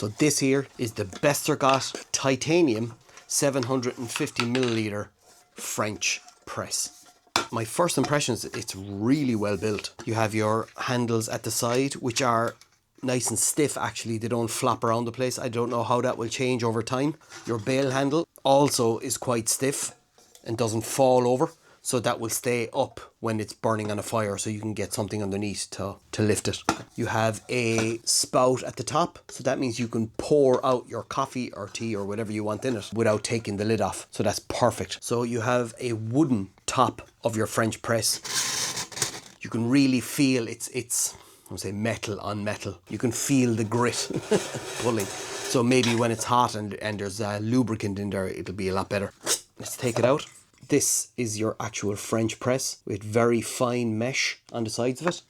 So this here is the Bestargot titanium 750 milliliter French press. My first impressions, it's really well built. You have your handles at the side, which are nice and stiff actually. They don't flop around the place. I don't know how that will change over time. Your bail handle also is quite stiff and doesn't fall over. So that will stay up when it's burning on a fire, so you can get something underneath to lift it. You have a spout at the top, so that means you can pour out your coffee or tea or whatever you want in it without taking the lid off. So that's perfect. So you have a wooden top of your French press. You can really feel it's I would say metal on metal. You can feel the grit pulling. So maybe when it's hot and there's lubricant in there, it'll be a lot better. Let's take it out. This is your actual French press with very fine mesh on the sides of it.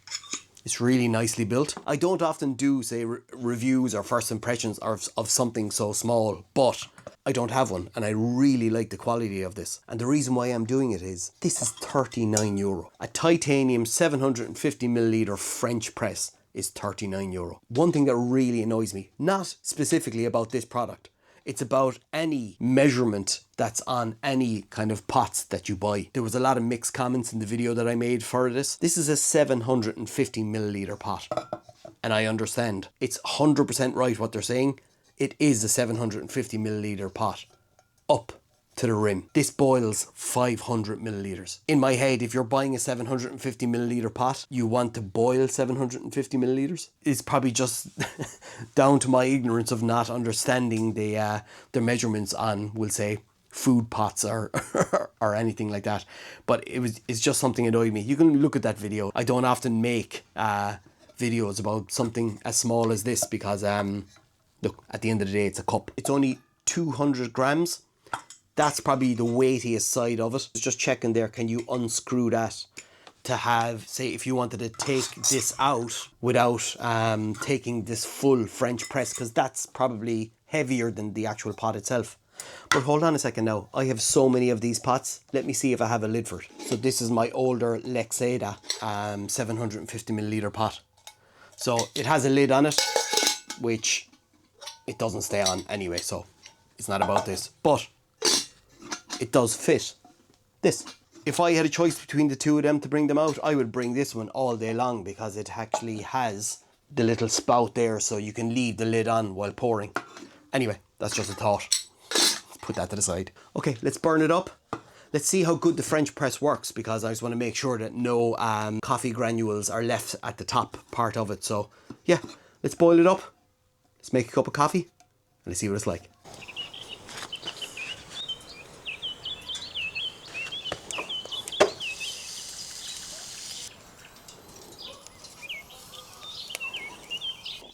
It's really nicely built. I don't often do, say, reviews or first impressions of something so small, but I don't have one, and I really like the quality of this. And the reason why I'm doing it is, this is €39. A titanium 750 milliliter French press is €39. One thing that really annoys me, not specifically about this product, it's about any measurement that's on any kind of pots that you buy. There was a lot of mixed comments in the video that I made for this. This is a 750 milliliter pot. And I understand. It's 100% right what they're saying. It is a 750 milliliter pot. Up to the rim. This boils 500 milliliters. In my head, if you're buying a 750 milliliter pot, you want to boil 750 milliliters. It's probably just down to my ignorance of not understanding the measurements on, we'll say, food pots or or anything like that. But it's just something annoyed me. You can look at that video. I don't often make videos about something as small as this because look, at the end of the day, it's a cup. It's only 200 grams. That's probably the weightiest side of it. Just checking there, can you unscrew that to have, say, if you wanted to take this out without taking this full French press, because that's probably heavier than the actual pot itself. But hold on a second now. I have so many of these pots. Let me see if I have a lid for it. So this is my older Lexeda 750 milliliter pot. So it has a lid on it, which it doesn't stay on anyway, so it's not about this. But it does fit this. If I had a choice between the two of them to bring them out, I would bring this one all day long because it actually has the little spout there so you can leave the lid on while pouring. Anyway, that's just a thought. Let's put that to the side. Okay, let's burn it up. Let's see how good the French press works, because I just want to make sure that no coffee granules are left at the top part of it. So yeah, let's boil it up. Let's make a cup of coffee and let's see what it's like.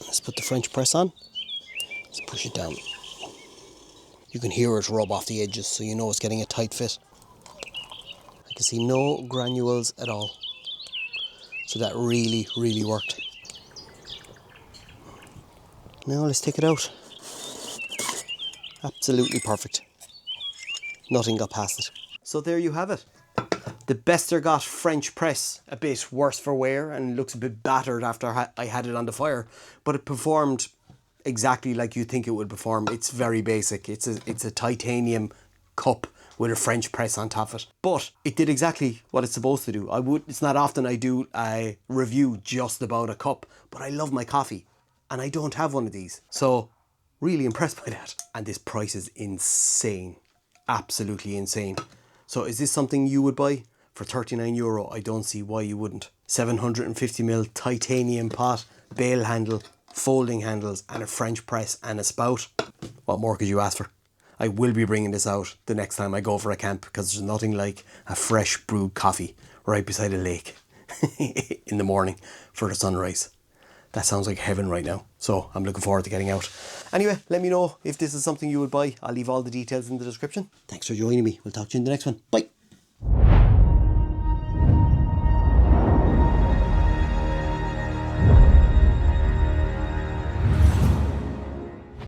Let's put the French press on. Let's push it down. You can hear it rub off the edges, so you know it's getting a tight fit. I can see no granules at all. So that really, really worked. Now let's take it out. Absolutely perfect. Nothing got past it. So there you have it. The Bestargot French press, a bit worse for wear and looks a bit battered after I had it on the fire, but it performed exactly like you think it would perform. It's very basic. It's a titanium cup with a French press on top of it, but it did exactly what it's supposed to do. It's not often I do a review just about a cup, but I love my coffee and I don't have one of these, so really impressed by that. And this price is insane, absolutely insane. So is this something you would buy? For €39, I don't see why you wouldn't. 750ml titanium pot, bail handle, folding handles, and a French press and a spout. What more could you ask for? I will be bringing this out the next time I go for a camp, because there's nothing like a fresh brewed coffee right beside a lake in the morning for the sunrise. That sounds like heaven right now. So I'm looking forward to getting out. Anyway, let me know if this is something you would buy. I'll leave all the details in the description. Thanks for joining me. We'll talk to you in the next one. Bye.